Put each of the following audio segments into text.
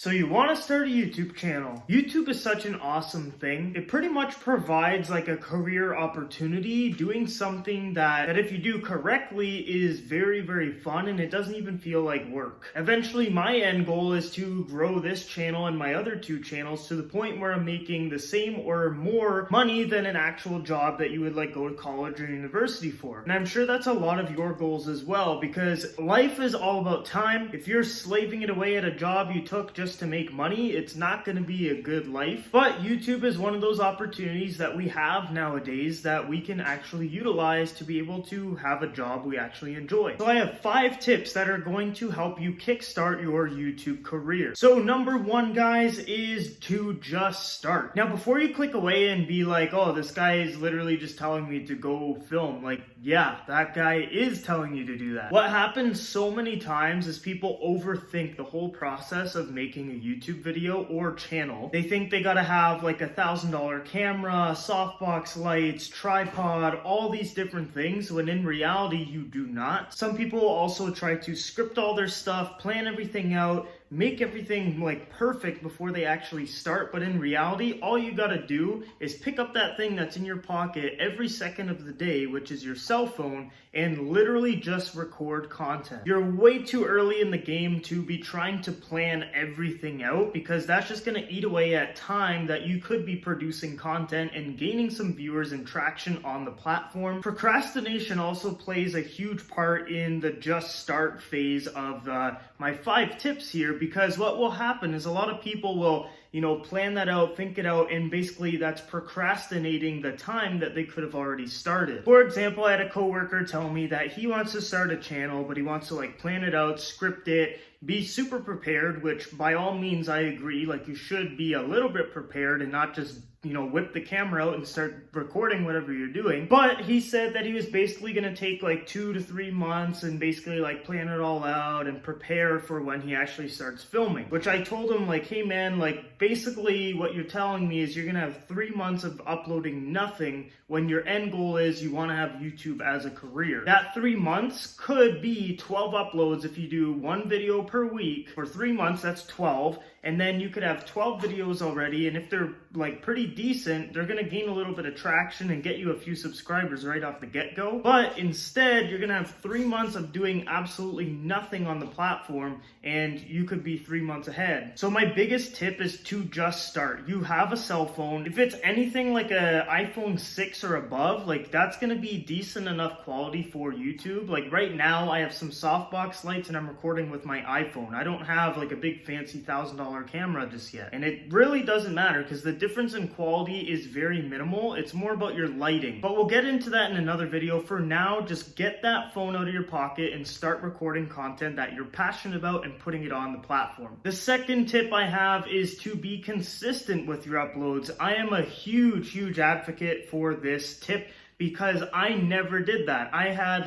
So you want to start a YouTube channel. YouTube is such an awesome thing. It pretty much provides like a career opportunity, doing something that if you do correctly is very, very fun, and it doesn't even feel like work. Eventually, my end goal is to grow this channel and my other two channels to the point where I'm making the same or more money than an actual job that you would like go to college or university for. And I'm sure that's a lot of your goals as well, because life is all about time. If you're slaving it away at a job you took just to make money, it's not going to be a good life. But YouTube is one of those opportunities that we have nowadays that we can actually utilize to be able to have a job we actually enjoy. So I have 5 tips that are going to help you kickstart your YouTube career. So number 1, guys, is to just start. Now, before you click away and be like, oh, this guy is literally just telling me to go film, like, yeah, that guy is telling you to do that. What happens so many times is people overthink the whole process of making a YouTube video or channel. They think they gotta have like $1,000 camera, softbox lights, tripod, all these different things, when in reality you do not. Some people also try to script all their stuff, plan everything out, make everything like perfect before they actually start, but in reality, all you gotta do is pick up that thing that's in your pocket every second of the day, which is your cell phone, and literally just record content. You're way too early in the game to be trying to plan everything out, because that's just gonna eat away at time that you could be producing content and gaining some viewers and traction on the platform. Procrastination also plays a huge part in the just start phase of my 5 tips here, because what will happen is a lot of people will, plan that out, think it out, and basically that's procrastinating the time that they could have already started. For example, I had a coworker tell me that he wants to start a channel, but he wants to like plan it out, script it, be super prepared, which by all means I agree, like you should be a little bit prepared and not just whip the camera out and start recording whatever you're doing. But he said that he was basically going to take like 2 to 3 months and basically like plan it all out and prepare for when he actually starts filming, which I told him like, hey man, like basically what you're telling me is you're going to have 3 months of uploading nothing when your end goal is you want to have YouTube as a career. That 3 months could be 12 uploads if you do 1 video per week. For 3 months, that's 12. And then you could have 12 videos already, and if they're like pretty decent, they're gonna gain a little bit of traction and get you a few subscribers right off the get-go. But instead, you're gonna have 3 months of doing absolutely nothing on the platform, and you could be 3 months ahead. So my biggest tip is to just start. You have a cell phone. If it's anything like a iPhone 6 or above, like that's gonna be decent enough quality for YouTube. Like right now, I have some softbox lights and I'm recording with my iPhone. I don't have like a big fancy $1,000 camera just yet, and it really doesn't matter because the difference in quality is very minimal. It's more about your lighting, but we'll get into that in another video. For now, just get that phone out of your pocket and start recording content that you're passionate about and putting it on the platform. The second tip I have is to be consistent with your uploads. I am a huge advocate for this tip because I never did that. I had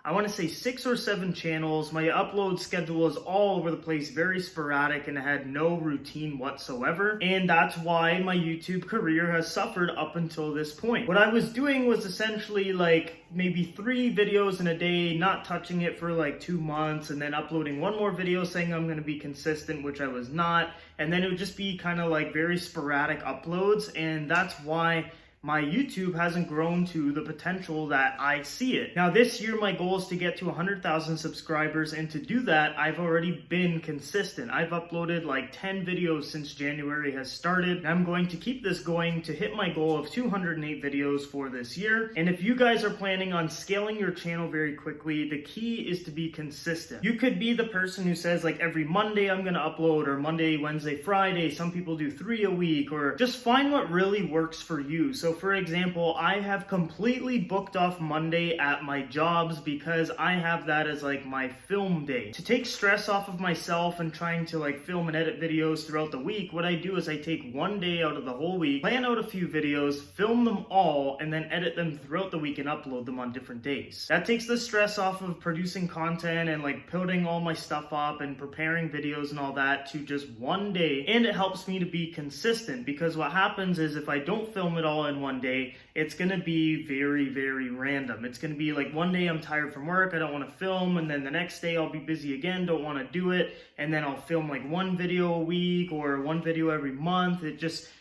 I want to say 6 or 7 channels. My upload schedule was all over the place, very sporadic, and I had no routine whatsoever. And that's why my YouTube career has suffered up until this point. What I was doing was essentially like maybe 3 videos in a day, not touching it for like 2 months, and then uploading 1 more video saying I'm going to be consistent, which I was not. And then it would just be kind of like very sporadic uploads. And that's why my YouTube hasn't grown to the potential that I see it. Now this year, my goal is to get to 100,000 subscribers, and to do that, I've already been consistent. I've uploaded like 10 videos since January has started, and I'm going to keep this going to hit my goal of 208 videos for this year. And if you guys are planning on scaling your channel very quickly, the key is to be consistent. You could be the person who says like every Monday I'm gonna upload, or Monday, Wednesday, Friday. Some people do 3 a week, or just find what really works for you. So for example, I have completely booked off Monday at my jobs because I have that as like my film day. To take stress off of myself and trying to like film and edit videos throughout the week, what I do is I take 1 day out of the whole week, plan out a few videos, film them all, and then edit them throughout the week and upload them on different days. That takes the stress off of producing content and like building all my stuff up and preparing videos and all that to just 1 day, and it helps me to be consistent, because what happens is if I don't film it all in one day, it's going to be very, very random. It's going to be like one day I'm tired from work, I don't want to film, and then the next day I'll be busy again, don't want to do it, and then I'll film like one video a week or one video every month.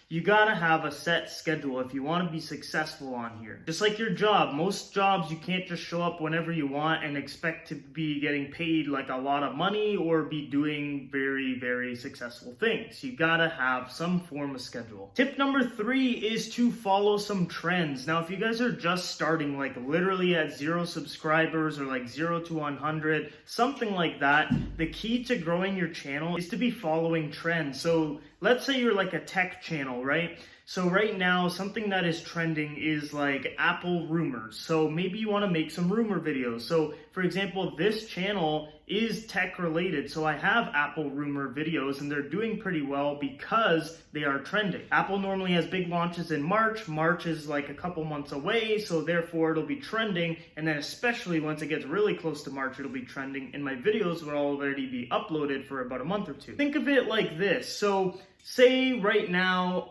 You gotta have a set schedule if you want to be successful on here. Just like your job, most jobs you can't just show up whenever you want and expect to be getting paid like a lot of money or be doing very, very successful things. You gotta have some form of schedule. Tip number 3 is to follow some trends. Now, if you guys are just starting, like literally at 0 subscribers or like 0 to 100, something like that, the key to growing your channel is to be following trends. So let's say you're like a tech channel, right? So right now, something that is trending is like Apple rumors. So maybe you want to make some rumor videos. So for example, this channel is tech related. So I have Apple rumor videos and they're doing pretty well because they are trending. Apple normally has big launches in March. March is like a couple months away. So therefore it'll be trending. And then especially once it gets really close to March, it'll be trending. And my videos will already be uploaded for about a month or two. Think of it like this. So say right now,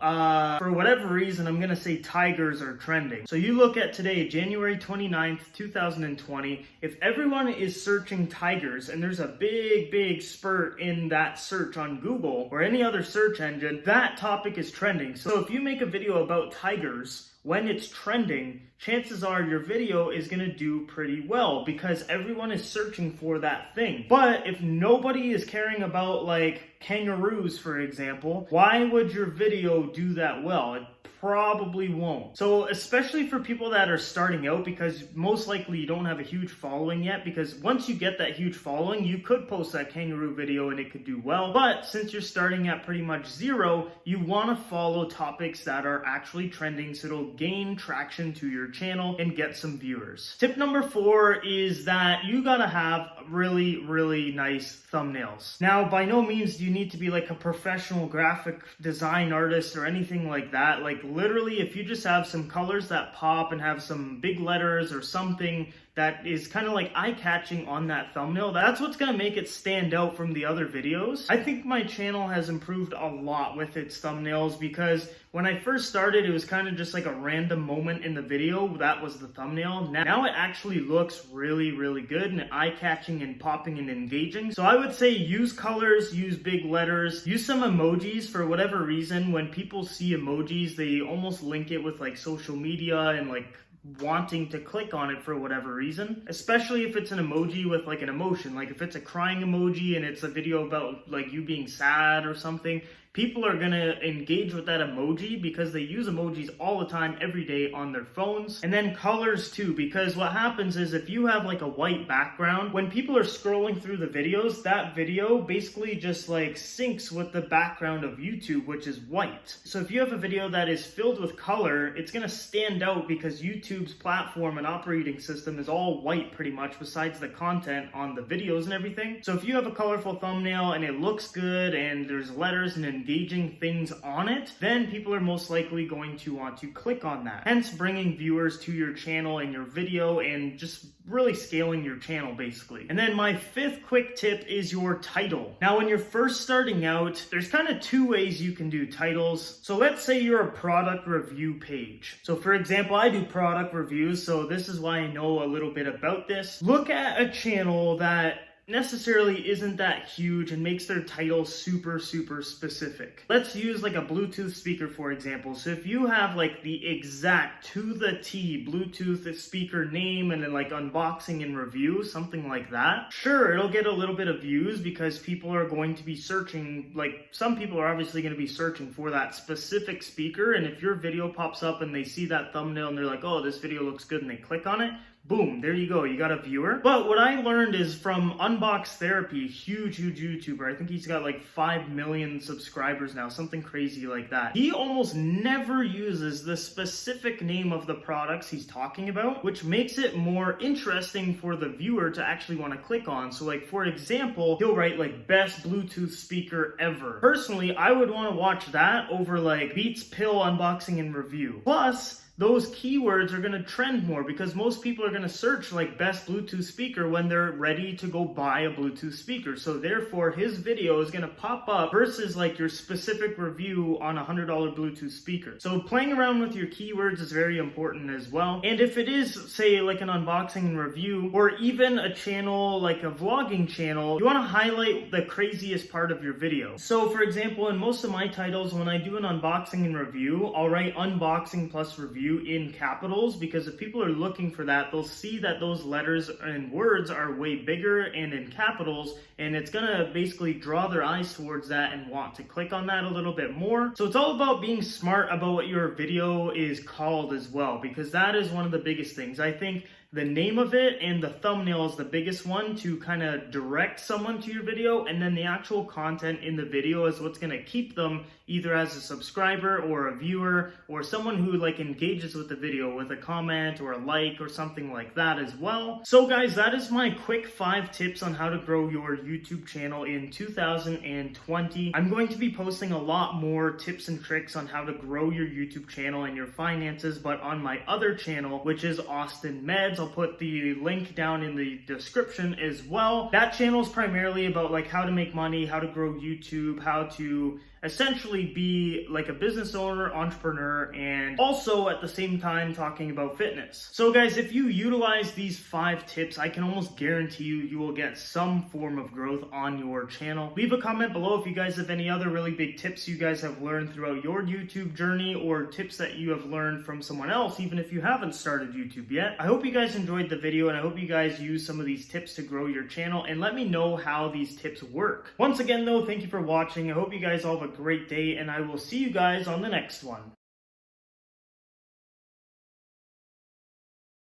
for whatever reason, I'm going to say tigers are trending. So you look at today, January 29th, 2020, if everyone is searching tigers and there's a big spurt in that search on Google or any other search engine, that topic is trending. So if you make a video about tigers, when it's trending, chances are your video is going to do pretty well because everyone is searching for that thing. But if nobody is caring about like kangaroos, for example, why would your video do that well? It probably won't. So especially for people that are starting out, because most likely you don't have a huge following yet, because once you get that huge following, you could post that kangaroo video and it could do well. But since you're starting at pretty much 0, you want to follow topics that are actually trending so it'll gain traction to your channel and get some viewers. Tip number 4 is that you gotta have really nice thumbnails. Now, by no means do you need to be like a professional graphic design artist or anything like that. Like literally, if you just have some colors that pop and have some big letters or something that is kind of like eye-catching on that thumbnail, that's what's going to make it stand out from the other videos. I think my channel has improved a lot with its thumbnails because when I first started, it was kind of just like a random moment in the video. That was the thumbnail. Now it actually looks really good and eye-catching and popping and engaging. So I would say use colors, use big letters, use some emojis. For whatever reason, when people see emojis, they almost link it with like social media and like wanting to click on it for whatever reason, especially if it's an emoji with like an emotion. Like if it's a crying emoji and it's a video about like you being sad or something, people are gonna engage with that emoji because they use emojis all the time, every day on their phones. And then colors too, because what happens is if you have like a white background, when people are scrolling through the videos, that video basically just like syncs with the background of YouTube, which is white. So if you have a video that is filled with color, it's gonna stand out because YouTube's platform and operating system is all white pretty much, besides the content on the videos and everything. So if you have a colorful thumbnail and it looks good and there's letters and engaging things on it, then people are most likely going to want to click on that. Hence bringing viewers to your channel and your video and just really scaling your channel basically. And then my 5th quick tip is your title. Now when you're first starting out, there's kind of 2 ways you can do titles. So let's say you're a product review page. So for example, I do product reviews, so this is why I know a little bit about this. Look at a channel that necessarily isn't that huge and makes their title super specific. Let's use like a Bluetooth speaker, for example. So if you have like the exact to the T Bluetooth speaker name and then like unboxing and review, something like that, sure, it'll get a little bit of views because people are going to be searching, like some people are obviously going to be searching for that specific speaker, and if your video pops up and they see that thumbnail and they're like, oh, this video looks good, and they click on it, boom, there you go, you got a viewer. But what I learned is from Unbox Therapy, huge YouTuber, I think he's got like 5 million subscribers now, something crazy like that. He almost never uses the specific name of the products he's talking about, which makes it more interesting for the viewer to actually want to click on. So like, for example, he'll write like best Bluetooth speaker ever. Personally, I would want to watch that over like Beats Pill unboxing and review. Plus, those keywords are going to trend more because most people are going to search like best Bluetooth speaker when they're ready to go buy a Bluetooth speaker. So therefore his video is going to pop up versus like your specific review on a $100 Bluetooth speaker. So playing around with your keywords is very important as well. And if it is, say, like an unboxing and review, or even a channel like a vlogging channel, you want to highlight the craziest part of your video. So for example, in most of my titles, when I do an unboxing and review, I'll write unboxing plus review in capitals, because if people are looking for that, they'll see that those letters and words are way bigger and in capitals, and it's gonna basically draw their eyes towards that and want to click on that a little bit more. So it's all about being smart about what your video is called as well, because that is one of the biggest things. I think the name of it and the thumbnail is the biggest one to kind of direct someone to your video, and then the actual content in the video is what's going to keep them either as a subscriber or a viewer or someone who like engages with the video with a comment or a like or something like that as well. So guys, that is my quick 5 tips on how to grow your YouTube channel in 2020. I'm going to be posting a lot more tips and tricks on how to grow your YouTube channel and your finances, but on my other channel, which is Austin Meds. I'll put the link down in the description as well. That channel is primarily about like how to make money, how to grow YouTube, how to essentially be like a business owner, entrepreneur, and also at the same time talking about fitness. So guys, if you utilize these 5 tips, I can almost guarantee you will get some form of growth on your channel. Leave a comment below if you guys have any other really big tips you guys have learned throughout your YouTube journey, or tips that you have learned from someone else, even if you haven't started YouTube yet. I hope you guys enjoyed the video, and I hope you guys use some of these tips to grow your channel, and let me know how these tips work. Once again though, thank you for watching. I hope you guys all have a great day, and I will see you guys on the next one.